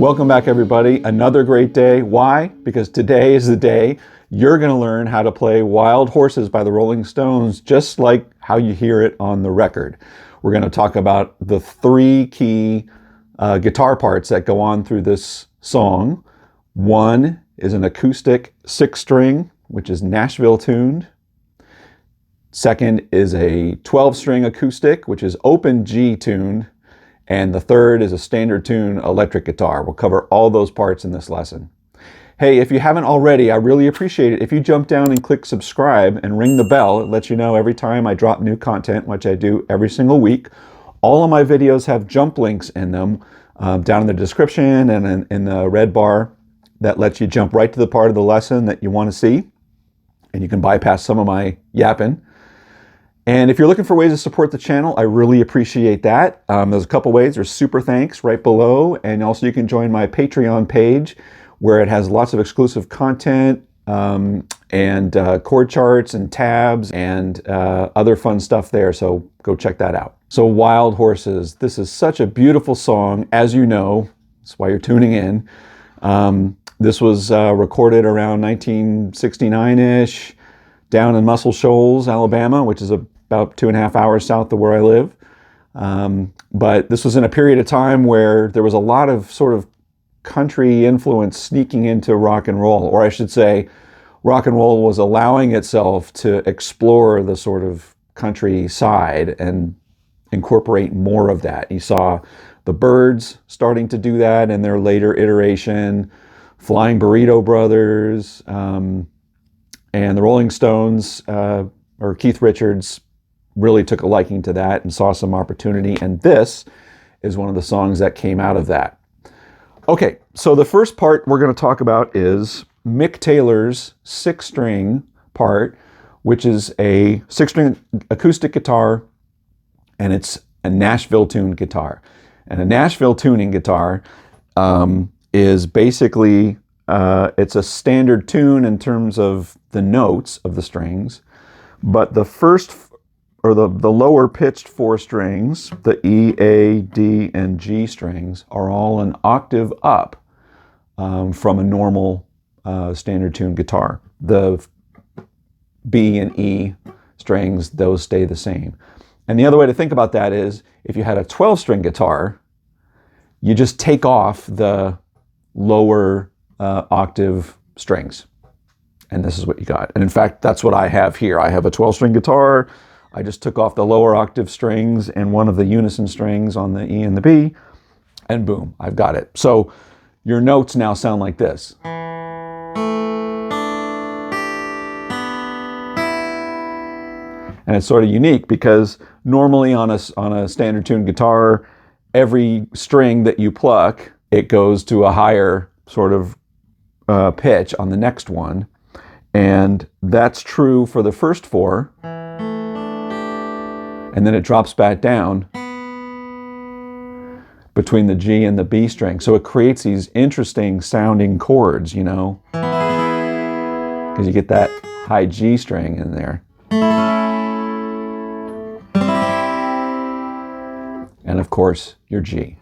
Welcome back, everybody. Another great day. Why? Because today is the day you're going to learn how to play Wild Horses by the Rolling Stones, just like how you hear it on the record. We're going to talk about the three key guitar parts that go on through this song. One is an acoustic 6-string, which is Nashville tuned. Second is a 12-string acoustic, which is open G tuned. And the third is a standard tune electric guitar. We'll cover all those parts in this lesson. Hey, if you haven't already, I really appreciate it if you jump down and click subscribe and ring the bell. It lets you know every time I drop new content, which I do every single week. All of my videos have jump links in them down in the description and in the red bar that lets you jump right to the part of the lesson that you want to see. And you can bypass some of my yapping. And if you're looking for ways to support the channel, I really appreciate that. There's a couple ways. There's super thanks right below. And also you can join my Patreon page where it has lots of exclusive content and chord charts and tabs and other fun stuff there. So go check that out. So Wild Horses, this is such a beautiful song. As you know, that's why you're tuning in. This was recorded around 1969-ish down in Muscle Shoals, Alabama, which is about 2.5 hours south of where I live. But this was in a period of time where there was a lot of sort of country influence sneaking into rock and roll, or I should say rock and roll was allowing itself to explore the sort of country side and incorporate more of that. You saw the Byrds starting to do that in their later iteration, Flying Burrito Brothers, and the Rolling Stones, or Keith Richards, really took a liking to that and saw some opportunity. And this is one of the songs that came out of that. Okay, so the first part we're going to talk about is Mick Taylor's 6-string part, which is a 6-string acoustic guitar, and it's a Nashville tuned guitar. And a Nashville tuning guitar is basically it's a standard tune in terms of the notes of the strings, but the first or the lower pitched 4 strings, the E, A, D, and G strings, are all an octave up from a normal standard tune guitar. The B and E strings, those stay the same. And the other way to think about that is if you had a 12-string guitar, you just take off the lower octave strings. And this is what you got. And in fact, that's what I have here. I have a 12-string guitar. I just took off the lower octave strings and one of the unison strings on the E and the B, and boom, I've got it. So your notes now sound like this. And it's sort of unique because normally on a standard tuned guitar, every string that you pluck, it goes to a higher sort of pitch on the next one. And that's true for the first 4. And then it drops back down between the G and the B string. So it creates these interesting sounding chords, you know, because you get that high G string in there. And of course, your G,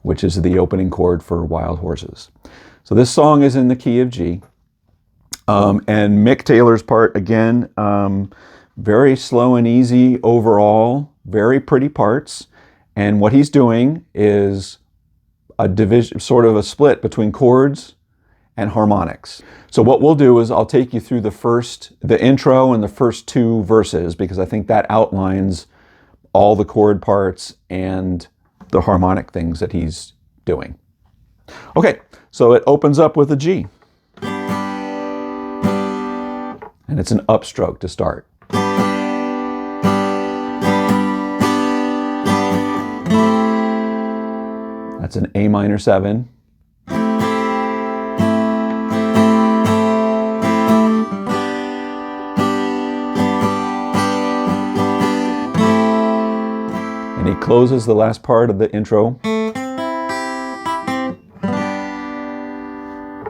which is the opening chord for Wild Horses. So this song is in the key of G. And Mick Taylor's part, again, very slow and easy overall, very pretty parts. And what he's doing is a division, sort of a split between chords and harmonics. So what we'll do is I'll take you through the intro and the first 2 verses, because I think that outlines all the chord parts and the harmonic things that he's doing. Okay, so it opens up with a G. And it's an upstroke to start. That's an A minor 7. And he closes the last part of the intro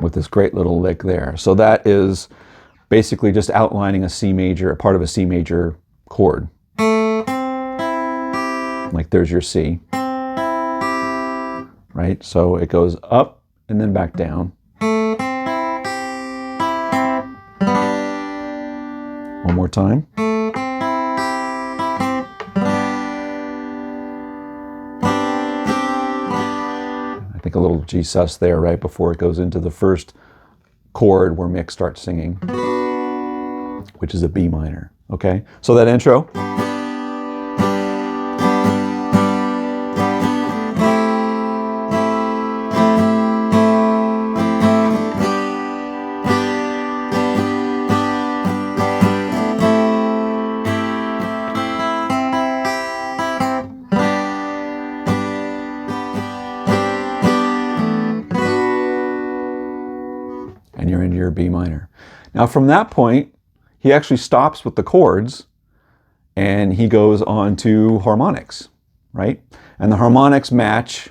with this great little lick there. So that is basically just outlining a C major, a part of a C major chord. Like there's your C. right? So it goes up and then back down. One more time. I think a little G sus there right before it goes into the first chord where Mick starts singing, which is a B minor, okay? So that intro. And you're into your B minor. Now from that point, he actually stops with the chords and he goes on to harmonics, right? And the harmonics match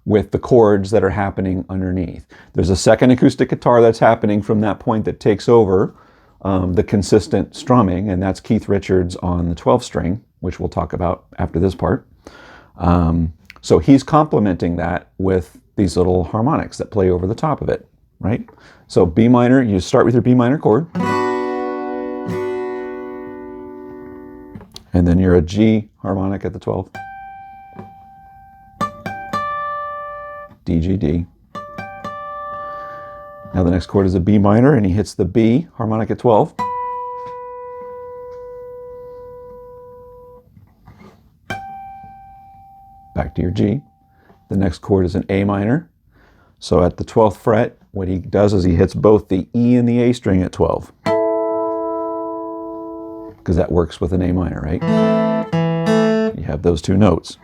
with the chords that are happening underneath. There's a second acoustic guitar that's happening from that point that takes over the consistent strumming, and that's Keith Richards on the 12 string, which we'll talk about after this part. So he's complementing that with these little harmonics that play over the top of it, right? So B minor, you start with your B minor chord, and then you're a G harmonic at the 12, D, G, D. Now the next chord is a B minor, and he hits the B harmonic at 12. Back to your G. The next chord is an A minor. So at the 12th fret, what he does is he hits both the E and the A string at 12. Because that works with an A minor, right? You have those two notes.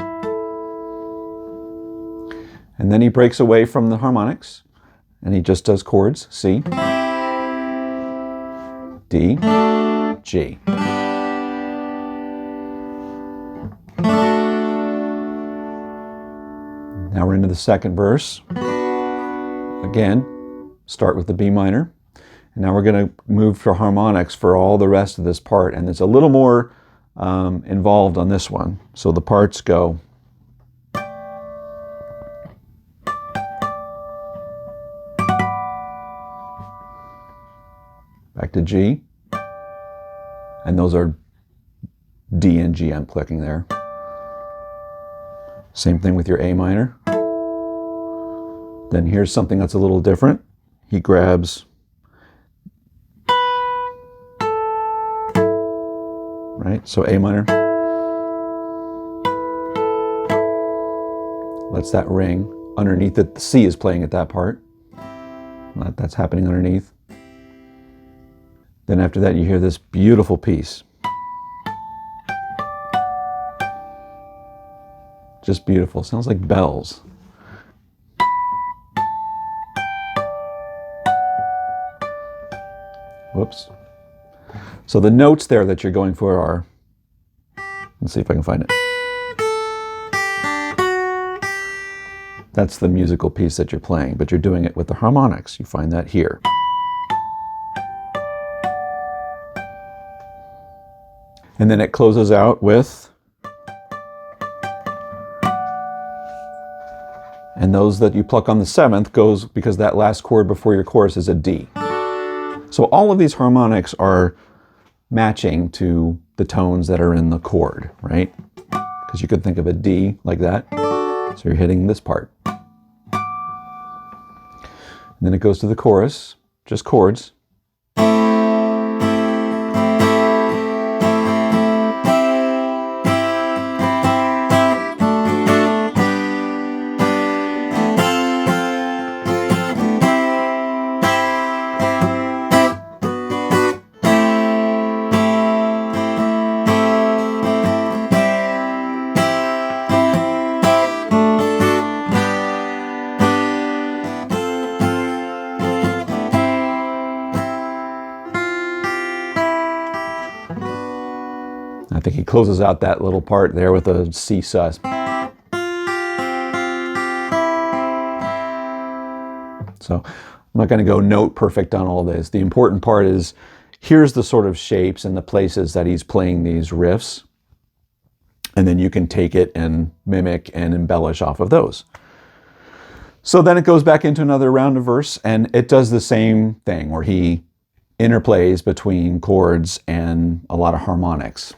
And then he breaks away from the harmonics, and he just does chords, C, D, G. Now we're into the second verse. Again, start with the B minor. And now we're going to move to harmonics for all the rest of this part. And it's a little more involved on this one. So the parts go back to G. And those are D and G I'm clicking there. Same thing with your A minor. Then here's something that's a little different. He grabs, right? So A minor. Lets that ring underneath it. The C is playing at that part. That's happening underneath. Then after that, you hear this beautiful piece. Just beautiful. Sounds like bells. Whoops. So the notes there that you're going for are, let's see if I can find it. That's the musical piece that you're playing, but you're doing it with the harmonics. You find that here. And then it closes out with, and those that you pluck on the 7th goes, because that last chord before your chorus is a D. So all of these harmonics are matching to the tones that are in the chord, right? Because you could think of a D like that. So you're hitting this part. And then it goes to the chorus, just chords. I think he closes out that little part there with a C sus. So I'm not going to go note perfect on all this. The important part is here's the sort of shapes and the places that he's playing these riffs. And then you can take it and mimic and embellish off of those. So then it goes back into another round of verse, and it does the same thing where he interplays between chords and a lot of harmonics.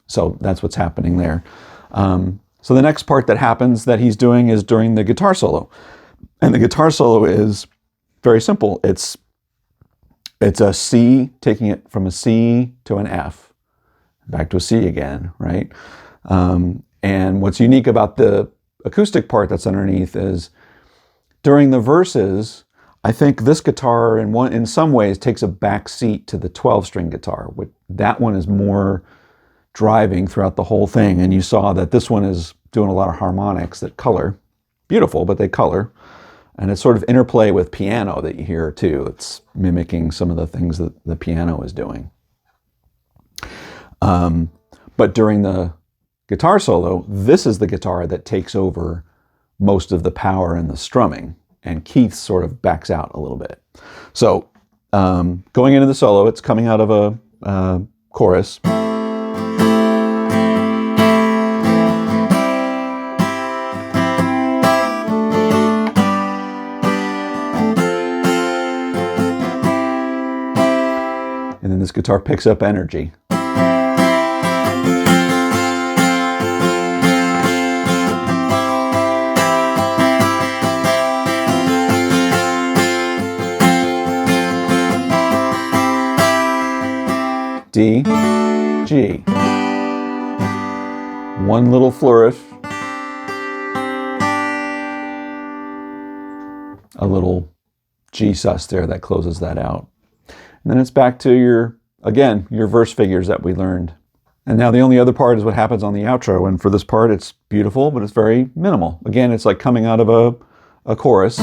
So that's what's happening there. So the next part that happens that he's doing is during the guitar solo. And the guitar solo is very simple. It's a C, taking it from a C to an F, back to a C again, right? And what's unique about the acoustic part that's underneath is during the verses, I think this guitar in some ways takes a back seat to the 12-string guitar. That one is more driving throughout the whole thing. And you saw that this one is doing a lot of harmonics that color. Beautiful, but they color. And it's sort of interplay with piano that you hear too. It's mimicking some of the things that the piano is doing. But during the guitar solo, this is the guitar that takes over most of the power and the strumming, and Keith sort of backs out a little bit. So going into the solo, it's coming out of a chorus. And then this guitar picks up energy. D, G. One little flourish. A little G sus there that closes that out. And then it's back to your verse figures that we learned. And now the only other part is what happens on the outro. And for this part, it's beautiful, but it's very minimal. Again, it's like coming out of a chorus.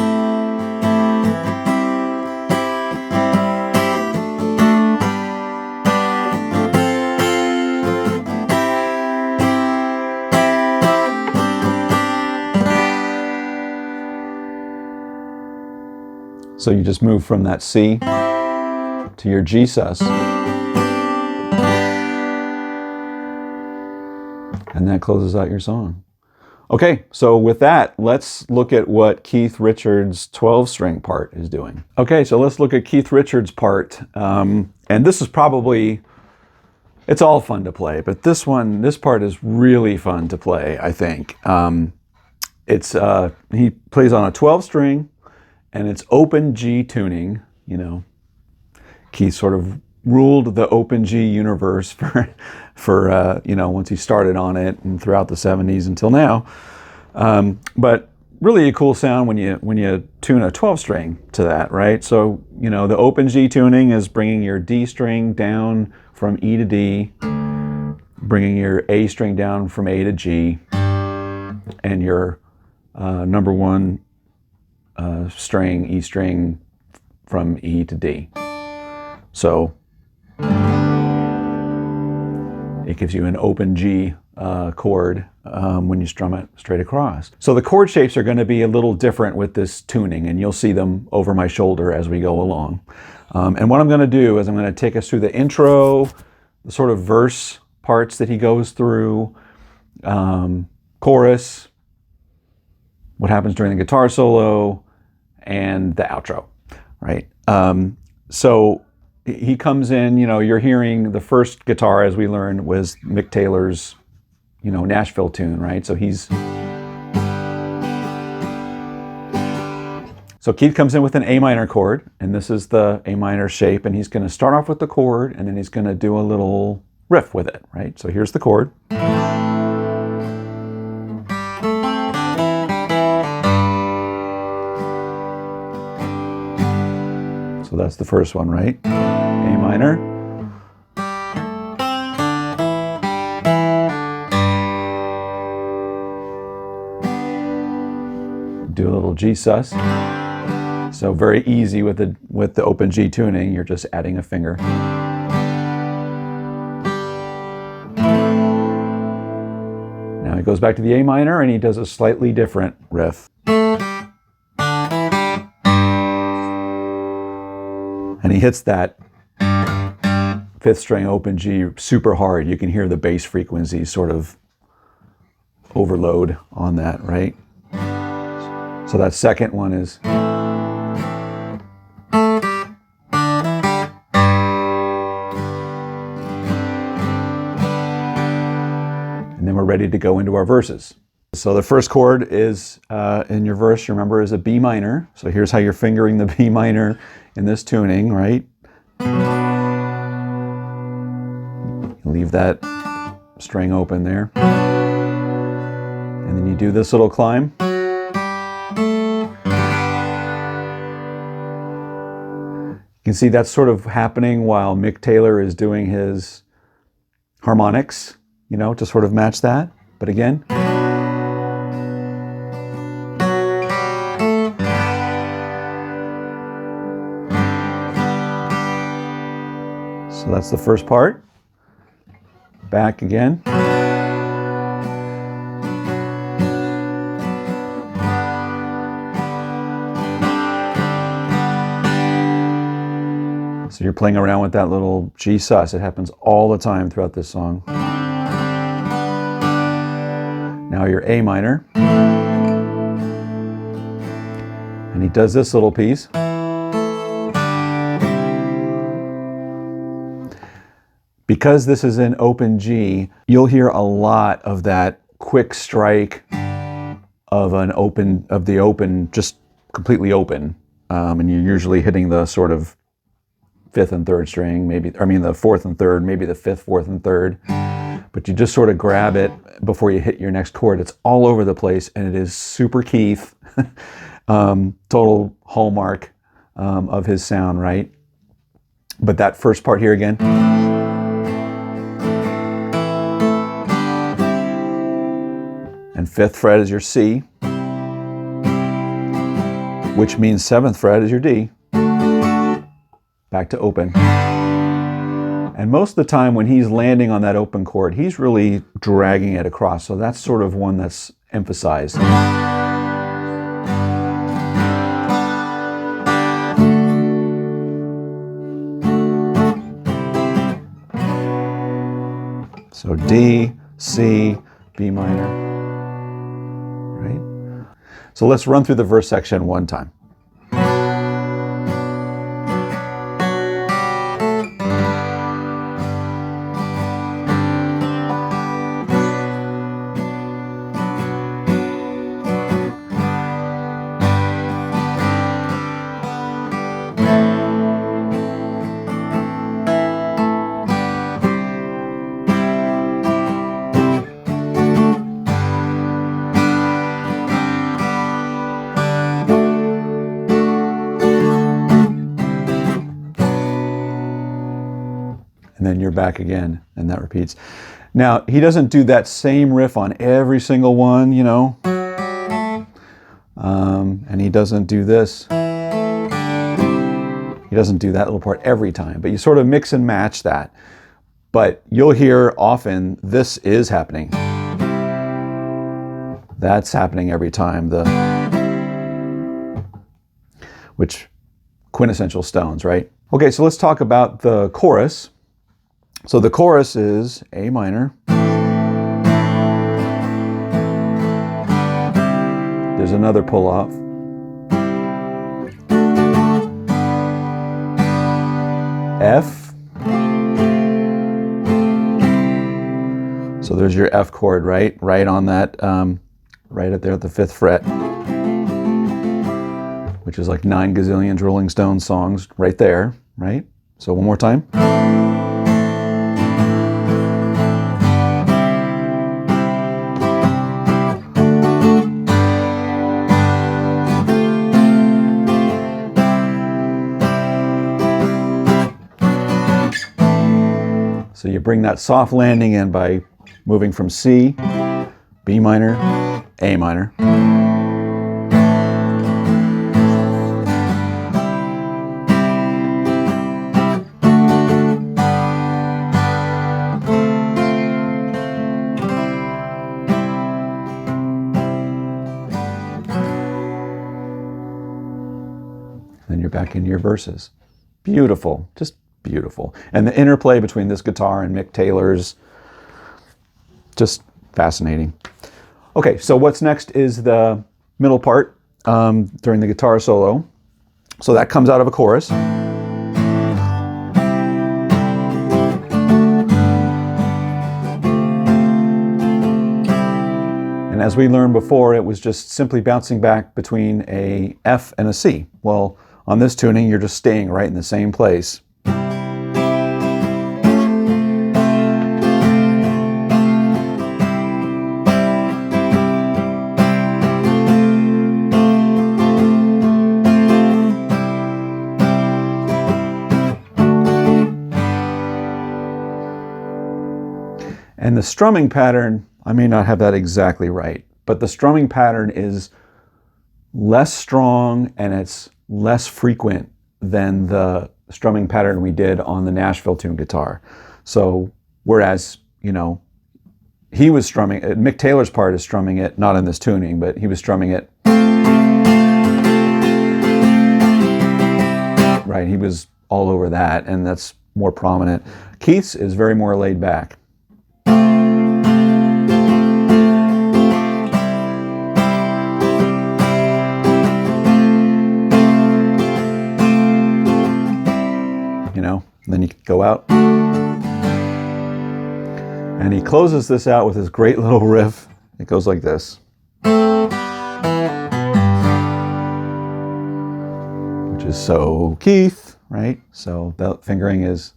So you just move from that C to your G sus. And that closes out your song. Okay, so with that, let's look at what Keith Richards' 12-string part is doing. Okay, so let's look at Keith Richards' part. And this is probably, it's all fun to play, but this part is really fun to play, I think. He plays on a 12-string, and it's open G tuning, you know. Keith sort of ruled the open G universe for once he started on it and throughout the 70s until now. But really a cool sound when you tune a 12-string to that, right? So, you know, the open G tuning is bringing your D string down from E to D, bringing your A string down from A to G, and your number one string, E string, from E to D. So it gives you an open G chord when you strum it straight across. So the chord shapes are going to be a little different with this tuning, and you'll see them over my shoulder as we go along. And what I'm going to do is I'm going to take us through the intro, the sort of verse parts that he goes through, chorus, what happens during the guitar solo, and the outro, right? So he comes in, you know, you're hearing the first guitar, as we learned, was Mick Taylor's, you know, Nashville tune, right? So Keith comes in with an A minor chord, and this is the A minor shape, and he's going to start off with the chord, and then he's going to do a little riff with it, right? So here's the chord. So that's the first one, right? A minor. Do a little G sus. So very easy with the open G tuning, you're just adding a finger. Now he goes back to the A minor and he does a slightly different riff. And he hits that 5th string open G super hard. You can hear the bass frequency sort of overload on that, right? So that second one is. And then we're ready to go into our verses. So the first chord is in your verse, you remember, is a B minor. So here's how you're fingering the B minor in this tuning, right? Leave that string open there. And then you do this little climb. You can see that's sort of happening while Mick Taylor is doing his harmonics, you know, to sort of match that. But again. So that's the first part. Back again. So you're playing around with that little G sus. It happens all the time throughout this song. Now your A minor. And he does this little piece. Because this is in open G, you'll hear a lot of that quick strike of the open, just completely open. And you're usually hitting the sort of fifth and third string, the fourth and third, maybe the fifth, fourth, and third. But you just sort of grab it before you hit your next chord. It's all over the place, and it is super Keith, total hallmark of his sound, right? But that first part here again. And fifth fret is your C, which means seventh fret is your D. Back to open. And most of the time when he's landing on that open chord, he's really dragging it across. So that's sort of one that's emphasized. So D, C, B minor. Right? So let's run through the verse section one time. And then you're back again, and that repeats. Now, he doesn't do that same riff on every single one, you know. And he doesn't do this. He doesn't do that little part every time, but you sort of mix and match that. But you'll hear often, this is happening. That's happening every time. Which, quintessential Stones, right? Okay, so let's talk about the chorus. So the chorus is A minor. There's another pull-off. F. So there's your F chord, right? Right on that, right up there at the fifth fret, which is like 9 gazillion Rolling Stones songs right there, right? So one more time. So you bring that soft landing in by moving from C, B minor, A minor. Then you're back into your verses. Beautiful, just beautiful. And the interplay between this guitar and Mick Taylor's, just fascinating. Okay, so what's next is the middle part. during the guitar solo. So that comes out of a chorus. And as we learned before, it was just simply bouncing back between a F and a C. Well, on this tuning, you're just staying right in the same place. And the strumming pattern, I may not have that exactly right, but the strumming pattern is less strong and it's less frequent than the strumming pattern we did on the Nashville tune guitar. So whereas, you know, he was strumming, Mick Taylor's part is strumming it, not in this tuning, but he was strumming it. Right, he was all over that, and that's more prominent. Keith's is very more laid back. You know, and then you go out. And he closes this out with his great little riff. It goes like this. Which is so Keith, right? So belt fingering is.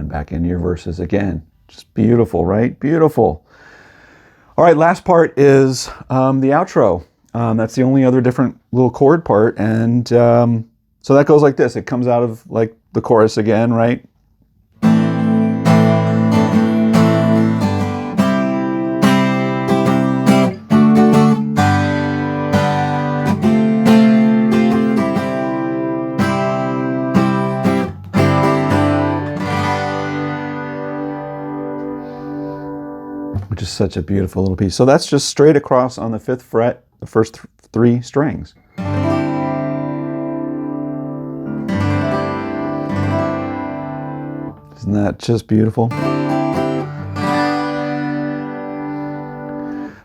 Back into your verses again. Just beautiful, right? Beautiful. All right, last part is the outro. That's the only other different little chord part. And so that goes like this. It comes out of like the chorus again, right? Which is such a beautiful little piece. So that's just straight across on the 5th fret, the first 3 strings. Isn't that just beautiful?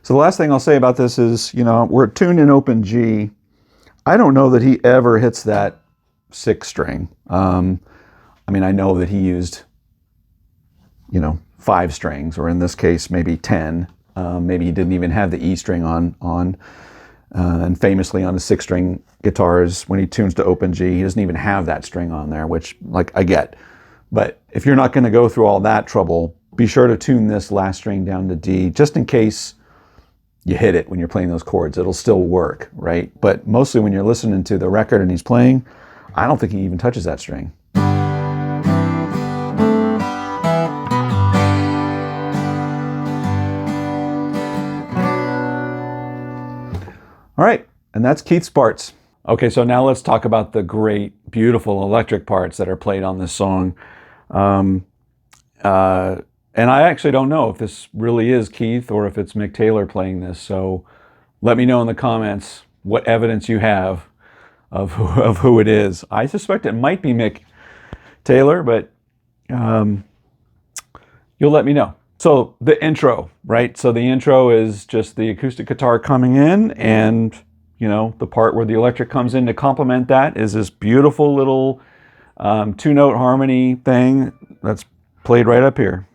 So the last thing I'll say about this is, you know, we're tuned in open G. I don't know that he ever hits that 6th string. I mean, I know that he used, you know, 5 strings, or in this case, maybe 10. Maybe he didn't even have the E string on. And famously on the 6-string guitars, when he tunes to open G, he doesn't even have that string on there, which, like, I get. But if you're not going to go through all that trouble, be sure to tune this last string down to D, just in case you hit it when you're playing those chords. It'll still work, right? But mostly when you're listening to the record and he's playing, I don't think he even touches that string. All right, and that's Keith's parts. Okay, so now let's talk about the great, beautiful electric parts that are played on this song. And I actually don't know if this really is Keith or if it's Mick Taylor playing this. So let me know in the comments what evidence you have of who it is. I suspect it might be Mick Taylor, but you'll let me know. So the intro, right? So the intro is just the acoustic guitar coming in, and you know, the part where the electric comes in to complement that is this beautiful little 2-note harmony thing that's played right up here.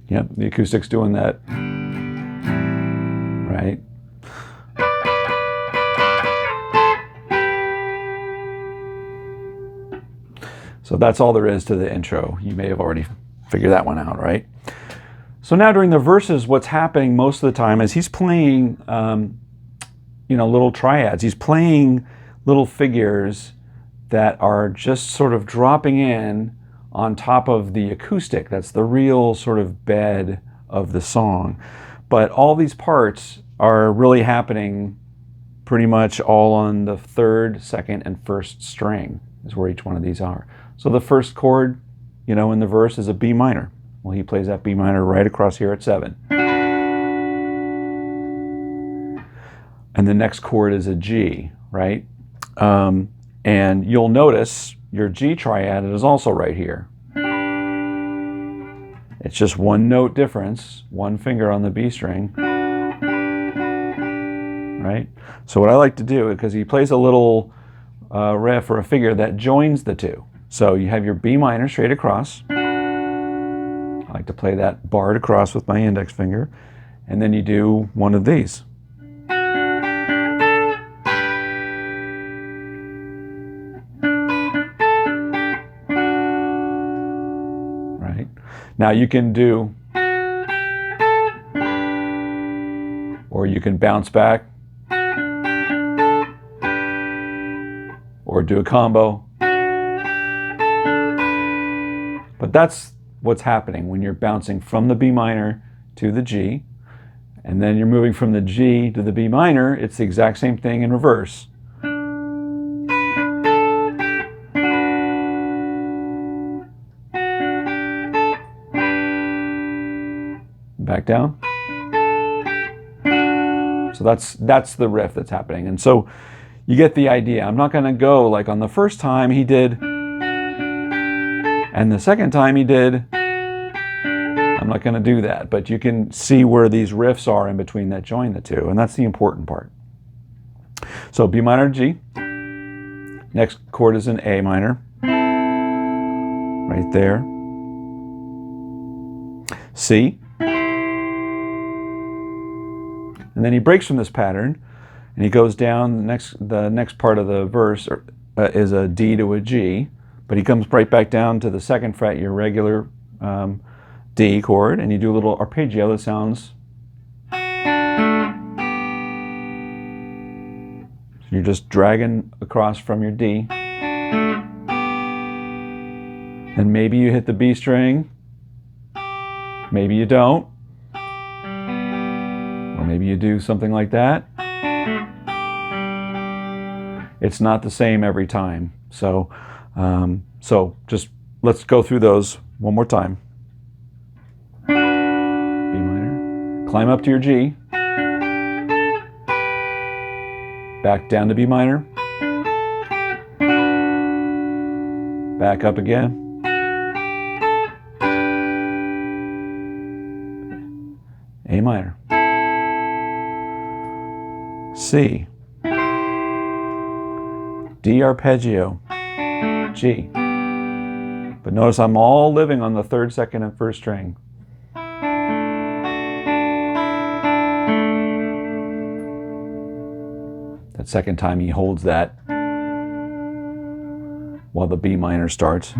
Yep, the acoustic's doing that, right? So that's all there is to the intro. You may have already figured that one out, right? So now during the verses, what's happening most of the time is he's playing, you know, little triads. He's playing little figures that are just sort of dropping in on top of the acoustic. That's the real sort of bed of the song. But all these parts are really happening pretty much all on the 3rd, 2nd, and 1st string is where each one of these are. So the first chord, you know, in the verse is a B minor. Well, he plays that B minor right across here at 7. And the next chord is a G, right? And you'll notice your G triad is also right here. It's just one note difference, one finger on the B string, right? So what I like to do, because he plays a little riff or a figure that joins the two. So you have your B minor straight across. I like to play that barred across with my index finger. And then you do one of these. Right? Now you can do, or you can bounce back, or do a combo. But that's what's happening when you're bouncing from the B minor to the G, and then you're moving from the G to the B minor. It's the exact same thing in reverse. Back down. So that's the riff that's happening. And so you get the idea. I'm not going to go like on the first time he did, and the second time he did. I'm not going to do that, but you can see where these riffs are in between that join the two, and that's the important part. So B minor, G. Next chord is an A minor, right there. C. And then he breaks from this pattern, and he goes down. The next part of the verse is a D to a G, but he comes right back down to the 2nd fret, your regular D chord, and you do a little arpeggio that sounds. So you're just dragging across from your D. And it you hit the B string, maybe you don't. Or maybe you do something like that. It's not the same every time. So just let's go through those one more time. B minor, climb up to your G, back down to B minor, back up again, A minor, C, D arpeggio, G. But notice I'm all living on the 3rd, 2nd, and 1st string. That second time he holds that while the B minor starts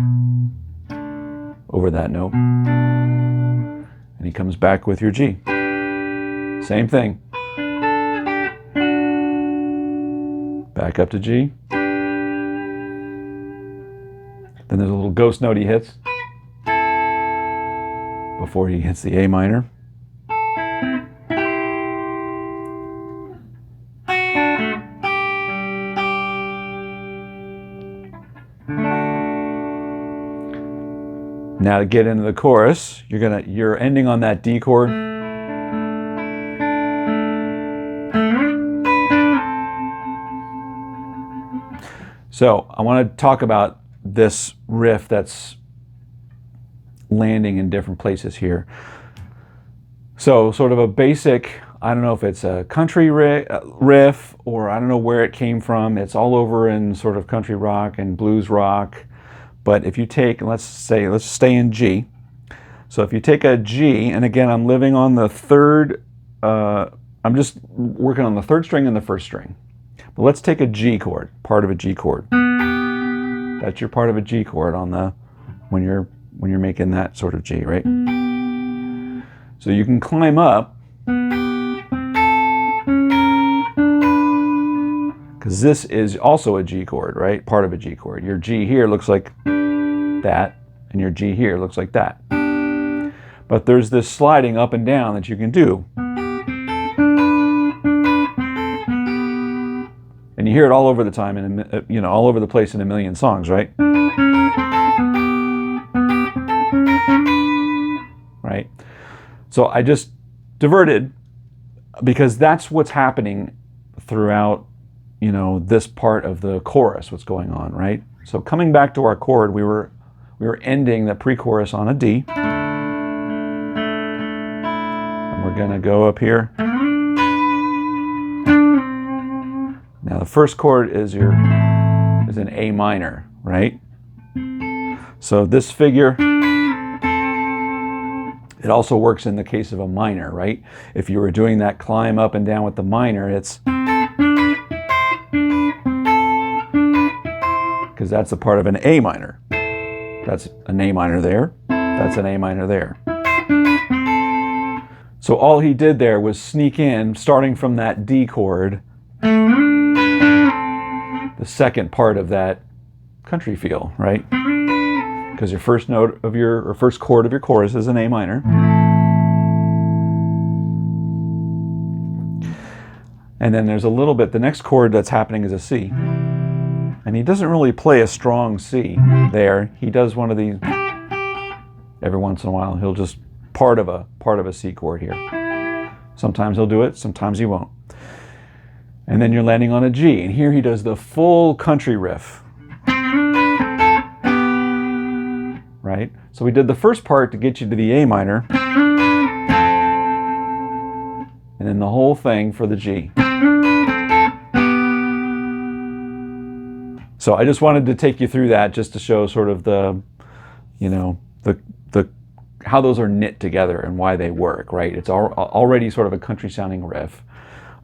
over that note. And he comes back with your G. Same thing. Back up to G. Then there's a little ghost note he hits before he hits the A minor. Now to get into the chorus, you're ending on that D chord. So I want to talk about this riff that's landing in different places here. So sort of a basic, I don't know if it's a country riff or I don't know where it came from. It's all over in sort of country rock and blues rock. But if you take, let's stay in G. So if you take a G, and again, I'm living on the 3rd, I'm just working on the 3rd string and the 1st string. But let's take a G chord, part of a G chord. That's your part of a G chord on the when you're making that sort of G, right? So you can climb up, because this is also a G chord, right? Part of a G chord. Your G here looks like that, and your G here looks like that. But there's this sliding up and down that you can do. And you hear it all over the time, and all over the place in a million songs, right? So I just diverted because that's what's happening throughout, you know, this part of the chorus, what's going on, right? So coming back to our chord, we were ending the pre-chorus on a D. And we're gonna go up here. Now the first chord is an A minor, right? So this figure, it also works in the case of a minor, right? If you were doing that climb up and down with the minor, it's because that's a part of an A minor. That's an A minor there. That's an A minor there. So all he did there was sneak in, starting from that D chord, the second part of that country feel, right? Because your first note of or first chord of your chorus is an A minor. And then there's a little bit, the next chord that's happening is a C. And he doesn't really play a strong C there. He does one of these every once in a while. He'll just part of a C chord here. Sometimes he'll do it, sometimes he won't. And then you're landing on a G, and here he does the full country riff. Right? So we did the first part to get you to the A minor, and then the whole thing for the G. So I just wanted to take you through that just to show sort of the, you know, the how those are knit together and why they work, right? It's already sort of a country sounding riff,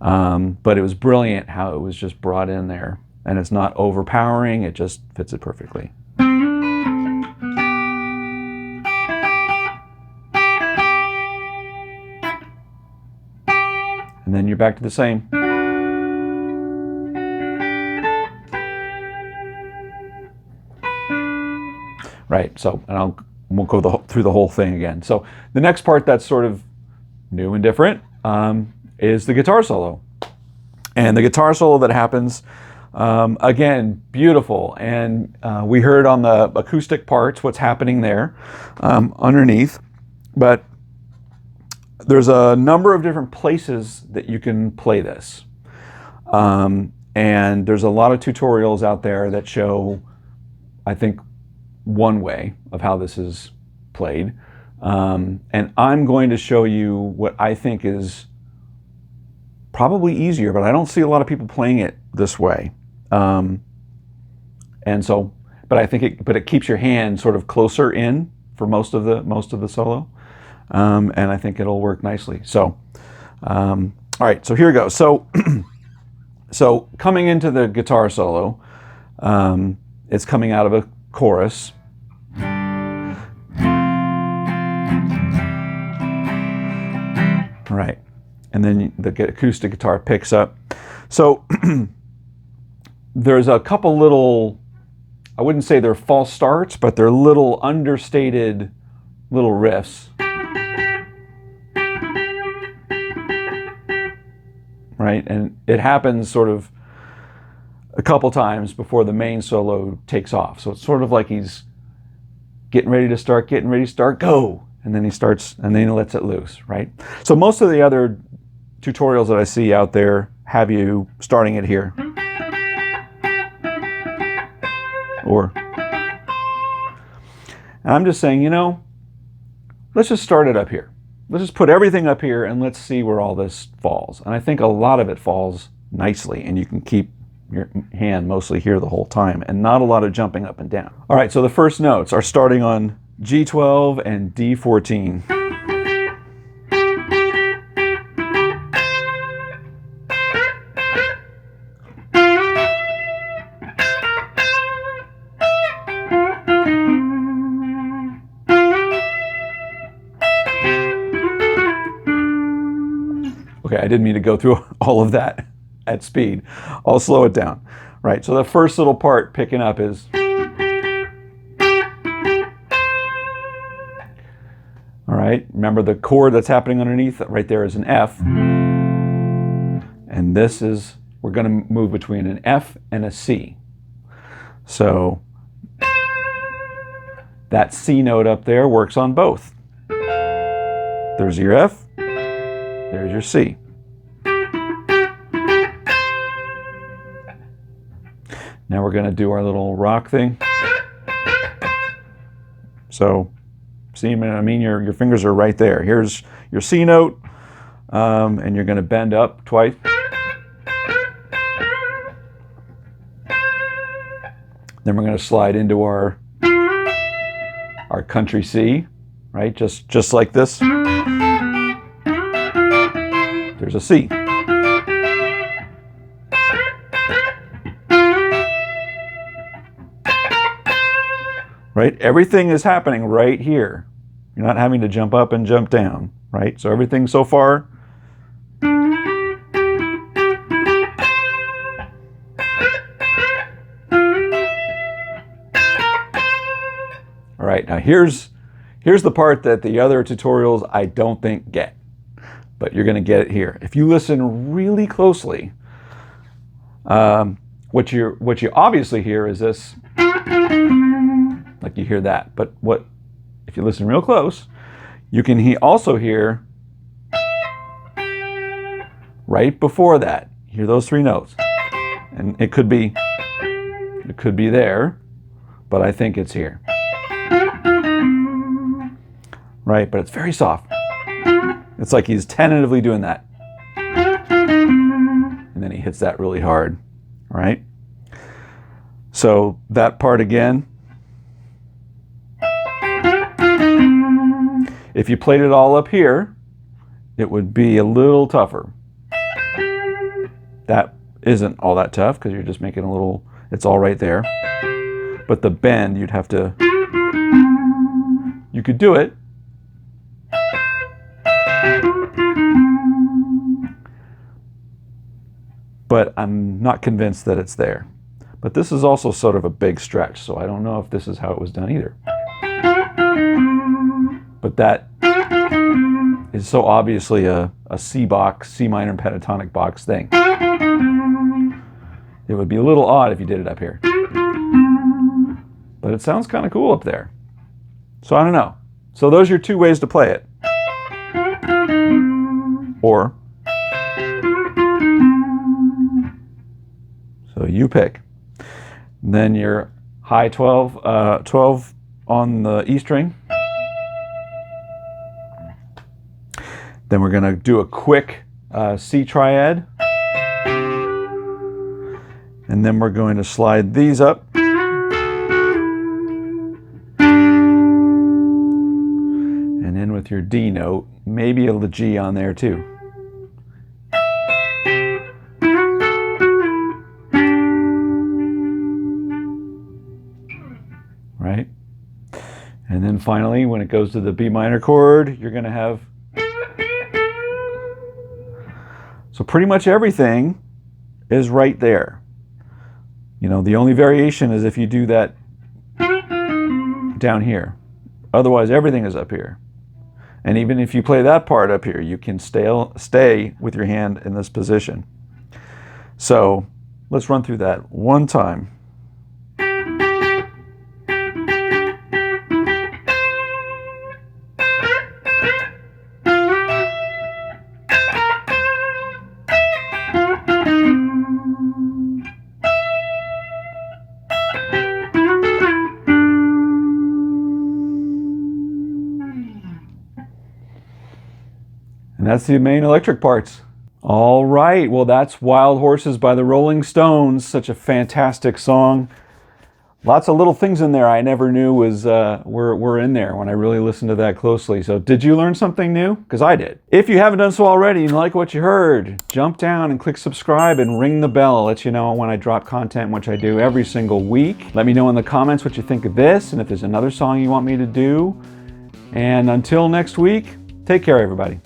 but it was brilliant how it was just brought in there, and it's not overpowering, it just fits it perfectly. And then you're back to the same. Right, so, and we'll go through the whole thing again. So the next part that's sort of new and different is the guitar solo. And the guitar solo that happens, again, beautiful. And we heard on the acoustic parts what's happening there underneath. But there's a number of different places that you can play this. And there's a lot of tutorials out there that show, I think, one way of how this is played. And I'm going to show you what I think is probably easier, but I don't see a lot of people playing it this way. And so, but I think it keeps your hand sort of closer in for most of the solo. And I think it'll work nicely. So, all right, so here we go. So, so coming into the guitar solo, it's coming out of a chorus. Right, and then the acoustic guitar picks up. So there's a couple little, I wouldn't say they're false starts, but they're little understated little riffs. Right, and it happens sort of a couple times before the main solo takes off. So it's sort of like he's getting ready to start, go! And then he starts, and then he lets it loose, right? So most of the other tutorials that I see out there have you starting it here. Or, and I'm just saying, you know, let's just start it up here. Let's just put everything up here and let's see where all this falls. And I think a lot of it falls nicely, and you can keep your hand mostly here the whole time and not a lot of jumping up and down. All right, so the first notes are starting on G12 and D14. Okay, I didn't mean to go through all of that at speed. I'll slow it down. Right, so the first little part picking up is, all right, remember the chord that's happening underneath right there is an F. And this is, we're going to move between an F and a C. So that C note up there works on both. There's your F. There's your C. Now we're going to do our little rock thing. So, see, I mean, your fingers are right there. Here's your C note, and you're going to bend up twice. Then we're going to slide into our country C, right? Just like this. There's a C. Right? Everything is happening right here. You're not having to jump up and jump down, right? So everything so far. All right, now here's the part that the other tutorials I don't think get, but you're going to get it here. If you listen really closely, what you obviously hear is this. Like you hear that, but if you listen real close, you can also hear right before that. Hear those three notes, and it could be there, but I think it's here. Right, but it's very soft. It's like he's tentatively doing that, and then he hits that really hard. Right. So that part again. If you played it all up here, it would be a little tougher. That isn't all that tough because you're just making a little, it's all right there. But the bend, you'd have to, you could do it. But I'm not convinced that it's there. But this is also sort of a big stretch, so I don't know if this is how it was done either. But that is so obviously a C box, C minor pentatonic box thing. It would be a little odd if you did it up here. But it sounds kind of cool up there. So I don't know. So those are your two ways to play it. Or, so you pick. And then your high 12, 12 on the E string. Then we're going to do a quick C triad. And then we're going to slide these up. And in with your D note, maybe a G on there too. Right? And then finally, when it goes to the B minor chord, you're going to have, so pretty much everything is right there. You know, the only variation is if you do that down here. Otherwise, everything is up here. And even if you play that part up here, you can stay with your hand in this position. So let's run through that one time. And that's the main electric parts. All right, well that's Wild Horses by the Rolling Stones. Such a fantastic song. Lots of little things in there I never knew were in there when I really listened to that closely. So did you learn something new? Because I did. If you haven't done so already and you like what you heard, jump down and click subscribe and ring the bell. I'll let you know when I drop content, which I do every single week. Let me know in the comments what you think of this and if there's another song you want me to do. And until next week, take care everybody.